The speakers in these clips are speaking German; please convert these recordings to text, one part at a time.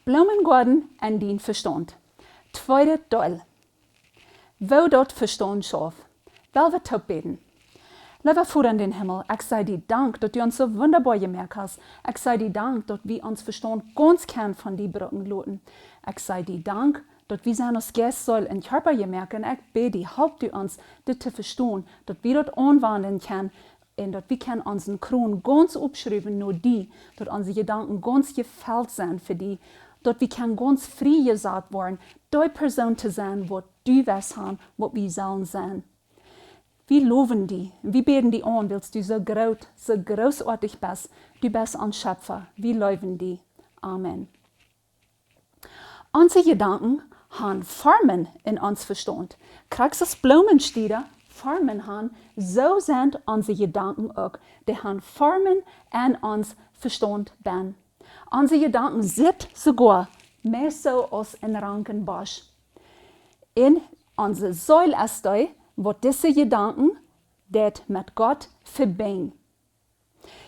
Bloomen Goaden en dien Vestaunt. Tweede deel. Wo dort Vestaunt schauft. Wel we top beten. Lieber Vater in den Himmel, ich sei dir Dank, dass du uns so wunderbar gemerkt hast. Ich sei dir Dank, dass wir uns Verstand ganz kennen von die Brücken loten. Ich sei dir Dank, dass wir seine Geist soll in Körper gemerken. Ich bete, help du uns, das zu verstehen, dass wir dort anwenden können und dass wir können unseren Kron ganz abschreiben, nur die, dass unsere Gedanken ganz gefällt sind für die, dass wir können ganz frei gesagt werden, die Person zu sein, was du weißt, was wir sollen sein. Wir loben die, wir beten die an, weil du so groß, so großartig bist. Du bist ein Schöpfer. Wir loben die. Amen. Unsere Gedanken haben Formen in uns Verstand. Kriegst du das Blumenstieder? Formen haben, so sind unsere Gedanken auch. Die haben Formen in uns Verstand ben. Unsere Gedanken sind sogar mehr so als ein Rankenbosch. In unserer Säule ist da, wo diese Gedanken, das mit Gott verbinden.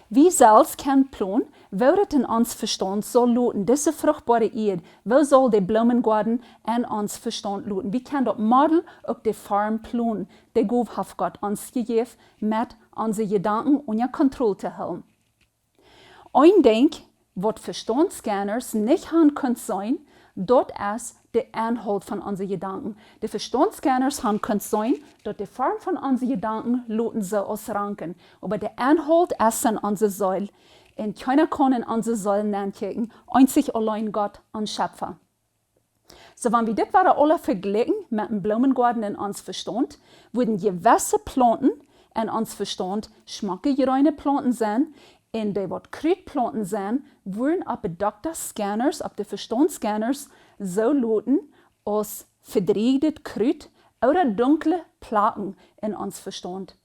Wie selbst können planen, wo das in uns Verstand soll luten, diese fruchtbare Erde, wo soll die Bloomen Goaden in uns Verstand luten? Wie kann das Model auch die Form planen, die Gott hat Gott uns gegeben, mit unseren Gedanken unter Kontrolle zu halten? Ein Ding, was Verstandsscanners nicht haben können sein, dort ist der Inhalt von unseren Gedanken. Die Verstandsscanners haben können sein, dass die Form von unseren Gedanken luten so aus Ranken. Aber der Inhalt ist in unserer Säule. Und keiner kann in unsere Säulen nachkicken, einzig allein Gott und Schöpfer. So, wenn wir das alle vergleichen mit dem Bloomen Goaden in uns Verstand, würden gewisse Planten in uns Verstand schmackige Planten sein, in die wat Kruidplanten zijn, worden op de dokterscanners, op de verstandsscanners, so loten als verdreigdet Kruid oder dunkle Plaken in ons Verstand.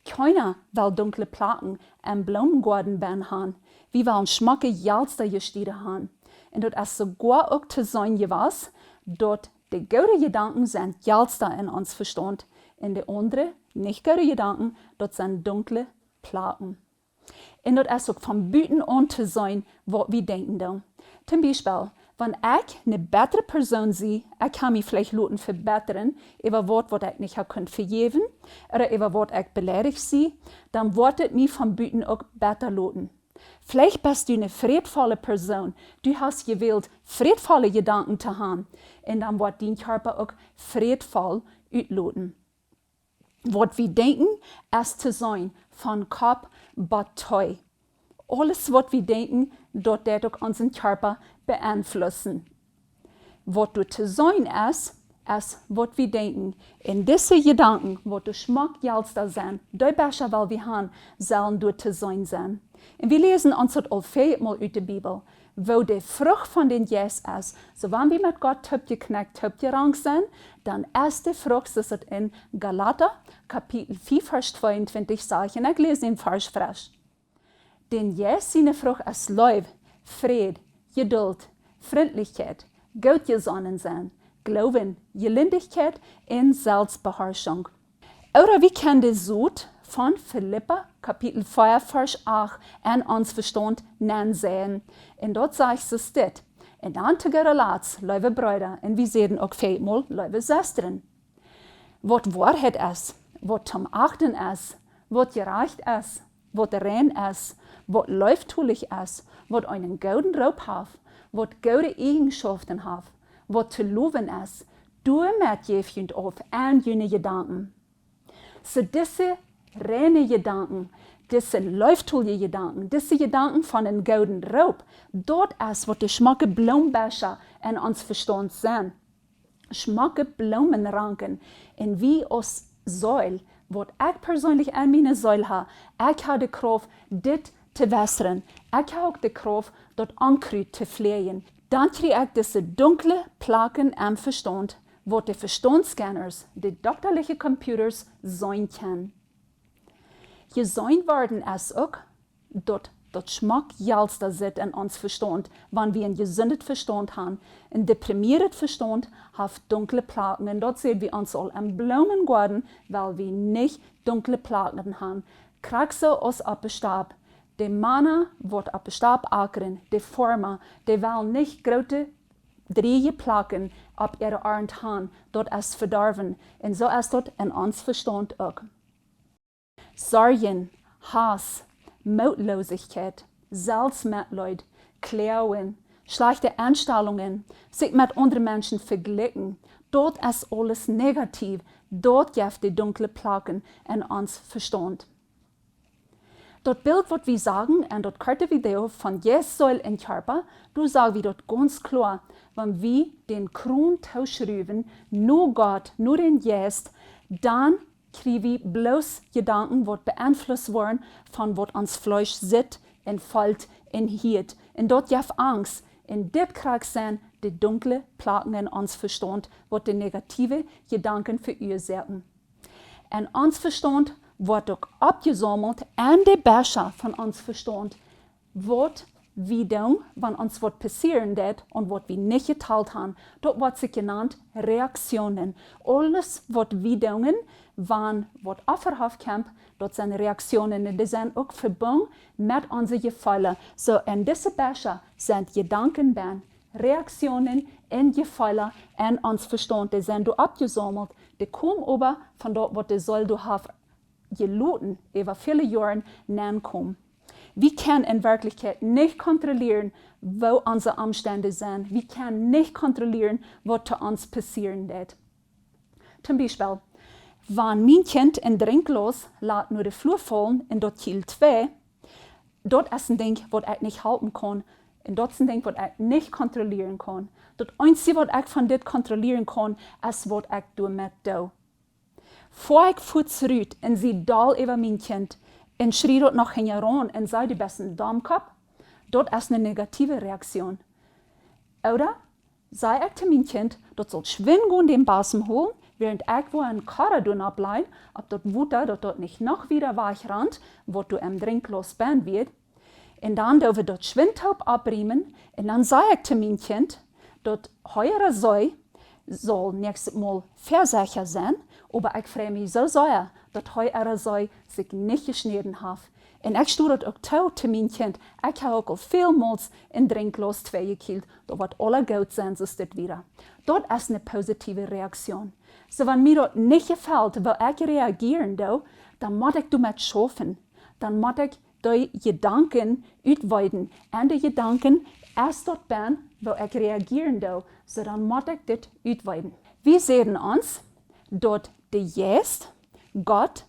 Keiner will dunkle Plaken im Bloomen Goaden ben haben. Wir wollen schmacke Jalster gestieden haben. Und dort ist sogar auch zu sein gewesen, dort die gute Gedanken sind Jalster in uns Verstand. Und die andere, nicht gute Gedanken, dort sind dunkle Plaken. Und dort ist auch von Büten an zu sein, was wir denken da. Zum Beispiel, wenn ich eine bessere Person sehe, ich kann mich vielleicht lauten verbessern, über was ich nicht vergeben oder über was ich beleidigt sehe, dann wird es mich von Büten auch besser lauten. Vielleicht bist du eine friedvolle Person. Du hast gewählt, friedvolle Gedanken zu haben. Und dann wird dein Körper auch friedvoll utloten. Was wir denken, ist zu sein, von Kopf bis Toi. Alles, was wir denken, dort wird auch unseren Körper beeinflussen. Was du zu sein ist was wir denken. In diese Gedanken, wo du Schmack Jalster sind, die besser, weil wir haben, sollen du zu sein. Und wir lesen uns das al viermal aus der Bibel, wo die Frucht von den Jes ist. So, wenn wir mit Gott geknackt, gerankt sind, dann ist die Frucht, das ist in Galater, Kapitel 4, Vers 22, sage ich, und ich lese den Vers frisch. Denn Jes, seine Frucht ist Liebe, Friede, Geduld, Freundlichkeit, Gottgesonnen sein, Glauben, Gelindigkeit und Selbstbeherrschung. Oder wie kann die Sud von Philippa, Kapitel 4, Vers 8, an uns Verstand sehen. Und dort sagt es dit. In antige Relats, liebe Brüder, und wir sehen auch vielmal, liebe Schwestern. Was Wahrheit ist, was zum Achten ist, was gerecht ist, was rein ist, was läuftulich ist, was einen guten Raub hat, was gute Eigenschaften hat, was zu loben ist, du mit jemand auf an jene Gedanken. So diese reine Gedanken, diese läuftulige Gedanken, diese Gedanken von einem guten Raub, dort ist, wo die schmacke Blumenbecher in uns Verstand sind. Schmacke Blumenranken, und wie aus Säul, was ich persönlich an meiner Säule habe, ich habe die Kraft, das zu wässern. Ich habe auch die Kraft, dort Ankreuz zu pflegen. Dann kriege ich diese dunkle Plaken am Verstand, wo die Verstandsscanners, die doktorlichen Computers, sein können. Gesehen werden ist auch, dort Schmack Jalster sitzt in uns Verstand, wenn wir einen gesunden Verstand haben. Ein deprimierter Verstand hat dunkle Plaken. Und dort sehen wir uns all am Bloomen Goaden, weil wir nicht dunkle Plaken haben. Kriegst du aus Appelstab, De mannen wordt op de stap akeren, de vormen, de wel niet grote drieën plakken op ihre arend han, dat is verdorven, en zo is dat in ons verstand ook. Zorgen, hass, moedlosigheid, zelfsmitleid, klauen, schlechte Einstellungen, sich mit anderen Menschen vergleichen, dort ist alles negativ, dort gibt die dunkle Plagen in uns Verstand. Dat Bild, wat wir sagen, in dat korte Video von Jesus Säul in Körper, du sagst wir dort ganz klar, wenn wir den Kron tauschrüben, nur Gott, nur den Jesus, dann kriegen wir bloß Gedanken, die beeinflusst worden von was ans Fleisch sitzt, und fällt, und hielt. Und dort gibt Angst. Und dit kriegt sein die dunkle Plagen in uns Verstand, was die negative Gedanken verursachen. In uns Verstand wordt ook opgesammeld en de Becher van ons verstand wat we doen, wanneer ons wat passieren deed en wat we niet geteilt hebben. Dat wordt zich genannt Reaktionen. Alles wat we doen, wanneer wat afverhaft komt, dat zijn Reaktionen. En die zijn ook verbonden met onze gevoelens. So in deze Becher zijn Gedanken bij, Reaktionen en gevoelens en ons verstand. Die zijn door opgesammeld. Die komen over van dat wat de Säul door heeft geloten über viele Jahre nachkommen. Wir können in Wirklichkeit nicht kontrollieren, wo unsere Umstände sind. Wir können nicht kontrollieren, was zu uns passieren wird. Zum Beispiel, wenn mein Kind in Drinklos lässt nur die Flur fallen in dort Kiel 2, dort ist ein Ding, was ich nicht halten kann. Und dort ist ein Ding, was ich nicht kontrollieren kann. Das Einzige, was ich von dit kontrollieren kann, ist, was ich damit tue. Vor ich voets ruut en sie dal über mein Kind en schrie dort noch heran en sei die besten Darmkopf, dort ist eine negative Reaktion. Oder sei ich zu mein Kind, dort soll schwingen den Basen holen, während ich wo ein Karre tun ablein, ob dort Wutter, dort nicht noch wieder weich rannt, wo du im Drinklos ben wird. Und dann dürfen dort Schwindtaub abriemen, und dann sei ich zu mein Kind, dort heuer soll nächstes Mal versicher sein, aber ich freue mich so sehr, dass heuer sich nicht geschnitten hat. Und ich stuur het ook zu mein Kind. Ich habe auch vielmals in Drinklos 2 gekillt. Da wird alle gut sein, so ist das wieder. Das ist eine positive Reaktion. So, wenn mir das nicht gefällt, weil ich reagieren do, dann muss ich damit schaffen. Dann muss ich die Gedanken uitweiden. Und die Gedanken erst dort bin, weil ich reagieren do. So, dann muss ich das uitweiden. Wir sehen uns, dass der Jesus, Gott,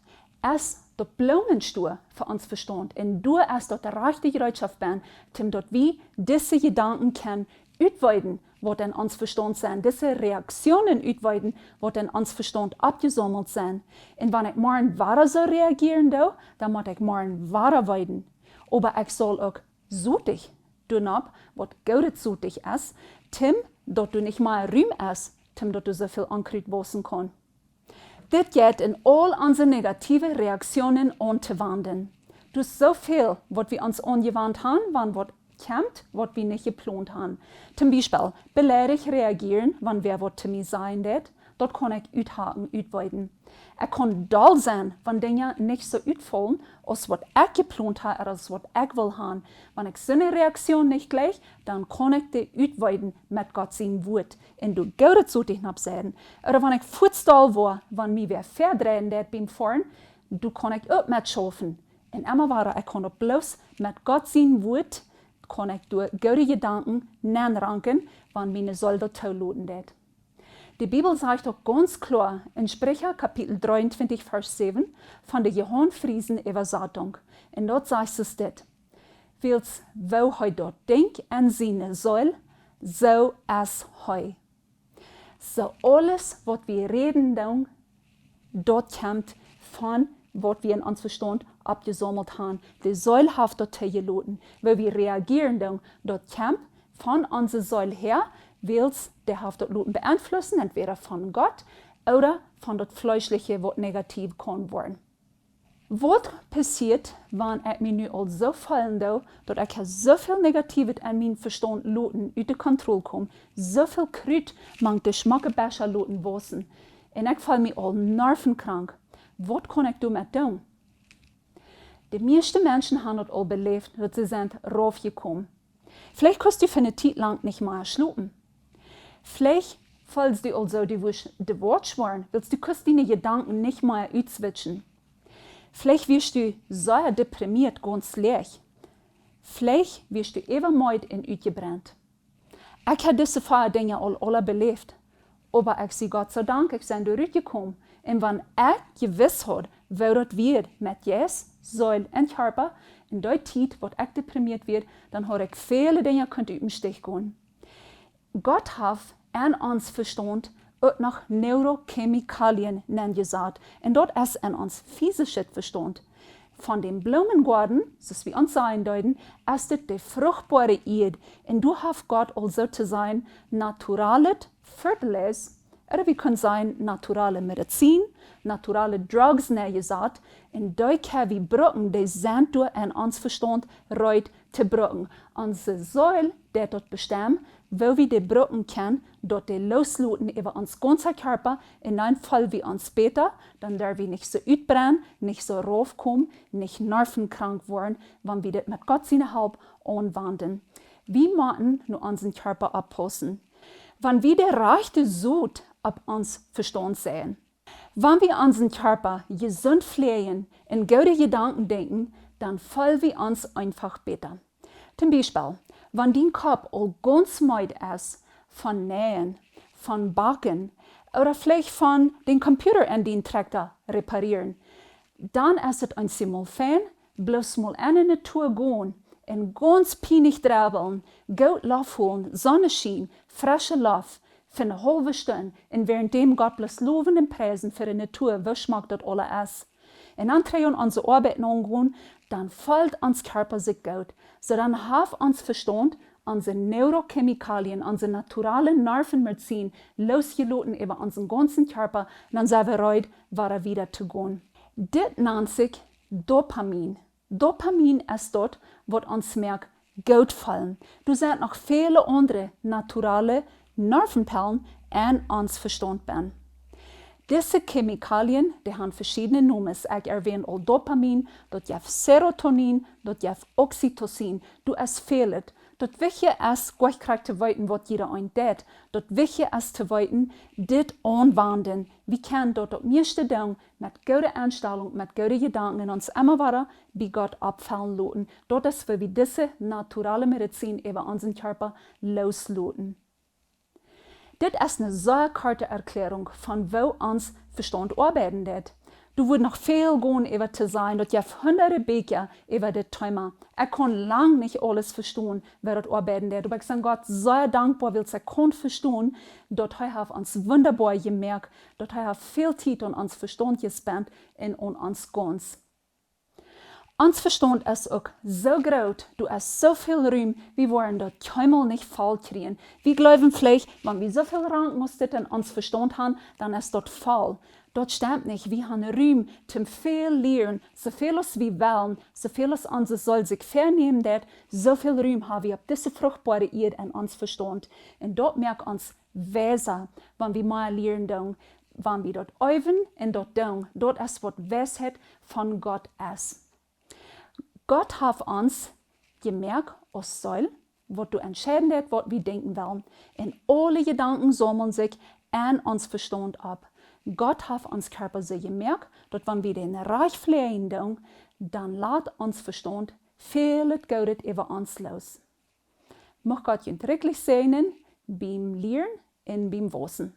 ist der Blumenstuhl für uns Verstand. Und du hast dort der rechte Bereitschaft bin, damit wir diese Gedanken können uitweiden, was in uns Verstand sind, diese Reaktionen uitweiden, was in uns Verstand abgesammelt sind. Und wenn ich morgen weiter so reagieren do, dann muss ich morgen weiter weiden. Aber ich soll auch sutig tun, was gut sutig ist, dass du nicht mal Ruhm hast, dass du so viel Ankrut wassen kannst. Das geht in all unsere negative Reaktionen anzuwenden. Du hast so viel, was wir uns angewandt haben, wann was kommt, was wir nicht geplant haben. Zum Beispiel, beleidigt reagieren, wenn wer was zu mir sein wird, dort kann ich uithaken, uitweiden. Ich kann dull sein, wenn Dinge nicht so uitfallen, als was ich geplant habe oder als was ich will haben. Wenn ich so eine Reaktion nicht gleich, dann kann ich die uitweiden mit Gott sein Wort. Und du gehst zu dich absetzen. Oder wenn ich futzdull war, wenn mir wer verdrehen wird beim Fahren, du kann ich auch mitschaffen. Und immer weiter, ich kann auch bloß mit Gott sein Wort, kann ich durch gute Gedanken ranken, wenn meine Säule tauloten wird. Die Bibel sagt auch ganz klar in Sprecher Kapitel 23, Vers 7 von der Johannfriesen Übersetzung. Und dort sagt es das: Wils wo hij dort denkt an seine Säule, so ist hij. So alles, was wir reden, dort kommt von, was wir in uns Verstand abgesammelt haben. Die Säule hat dort geladen. Weil wir reagieren, dort kommt von unserer Säule her, Wils, der hat dort Luten beeinflussen, entweder von Gott oder von das Fleischliche, was negativ kann werden. Was passiert, wenn ich mich nu all so fallen, dass ich so viel Negatives an meinen Verstand Luten aus der Kontrolle komme, so viel Krut mang der Schmackebecher Luten wassen, und ich fall mich all nervenkrank. Was kann ich damit tun? Die meisten Menschen haben das all belebt, dass sie sind raufgekommen. Vielleicht kannst du für eine Zeit lang nicht mehr schlupen. Vielleicht, falls du also die Wort schwören, willst du deine Gedanken nicht mehr auszwitschen. Vielleicht wirst du sehr deprimiert, ganz leer. Vielleicht wirst du übermüde und ausgebrannt. Ich habe diese vier Dinge alle belebt. Aber ich sage Gott sei Dank, ich bin durchgekommen. Und wenn ich gewiss habe, wo das wird mit Jesus, Seele und Körper, in der Zeit, wo ich deprimiert wird, dann habe ich viele Dinge auf den Stich gehen. Gott hat an uns Verstand auch nach Neurochemikalien gesagt. Und dort ist an uns physisches Verstand. Von dem Bloomen Goaden, so wie uns sagen deuten, ist es die fruchtbare Erde. Und du hast Gott also zu sein, naturales Fertiles, oder wir können sagen, naturale Medizin, naturale Drugs, gesagt. Und da können wir Brücken, die sind durch an uns Verstand, reut zu brücken. Unsere Säule, die dort bestimmt, wo wir die Brücken kennen, dort die losluten über uns ganzen Körper, in einem Fall wie uns später, dann dürfen wir nicht so ausbrennen, nicht so raufkommen, nicht nervenkrank werden, wenn wir das mit Gott seine Hilfe anwenden. Wir müssen nur unseren Körper abpassen. Wenn wir die rechte Sud ab uns Verstand sehen, wenn wir unseren Körper gesund pflegen und gute Gedanken denken, dann fühlen wir uns einfach besser. Zum Beispiel, wenn dein Kopf all ganz müde ist von Nähen, von Backen oder vielleicht von dem Computer in den Traktor reparieren, dann ist es ein ziemlich fein, bloß mal in die Natur gehen und ganz peinlich drabbeln, gut Luft holen, Sonnenschein, frische Luft für eine halbe Stunde und währenddem Gott bloß loben und preisen für die Natur, wie schmeckt das alles ist. Und dann drehen unsere Arbeiten angehen, dann fühlt uns Körper sich gut. So dann haben uns Verstand, unsere Neurochemikalien, unsere naturalen Nervenmedizin losgelassen über unseren ganzen Körper und dann sind wir bereit, wieder zu gehen. Das nennt sich Dopamin. Dopamin ist dort, was uns merkt, gut fallen. Du sind noch viele andere naturale Nervenperlen an uns Verstand bin. Diese Chemikalien, die haben verschiedene Namen. Ich erwähne all Dopamin, dort gibt Serotonin, dort gibt Oxytocin. Du es fehlt. Dort wichtig ist, gleich zu weiten, was jeder ein tät. Dort wichtig ist zu weiten, dit anwenden. Wir können dort das meiste Ding mit guter Einstellung, mit guten Gedanken uns immer weiter bei Gott abfallen lassen. Dort ist, wo wir diese naturale Medizin über unseren Körper loslassen. Das ist eine sehr kurze Erklärung von wo uns Verstand arbeiten wird. Du würdest noch viel gehen über zu sein, dass ich hunderte Bücher über das Thema. Ich kann lange nicht alles verstehen, wer das arbeiten wird. Aber ich bin Gott sehr dankbar, weil ich kann verstehen, dass er uns wunderbar gemerkt, dass er viel Zeit an uns Verstand gespannt und an uns ganz. Uns Verstand ist auch so groß, du hast so viel Raum, wir wollen das keinmal nicht voll kriegen. Wir glauben vielleicht, wenn wir so viel Raum in uns Verstand haben, dann ist das voll. Das stimmt nicht. Wir haben Raum zum viel lernen, so viel als wir wollen, so viel als unser Soll sich vernehmen wird, so viel Raum haben wir auf diese fruchtbare Erde in uns Verstand. Und dort merkt uns Weser, wenn wir mal lernen, wenn wir dort üben und dort tun. Dort ist, was Weisheit von Gott ist. Gott hat uns gemerkt, als Soll, was du entscheiden wirst, was wir denken wollen. Und alle Gedanken sammeln sich an uns Verstand ab. Gott hat uns Körper so gemerkt, dass wenn wir den Reich pflegen, dann lässt uns Verstand viel Gutes über uns los. Möchte Gott ihn wirklich segnen, beim Lernen und beim Wissen.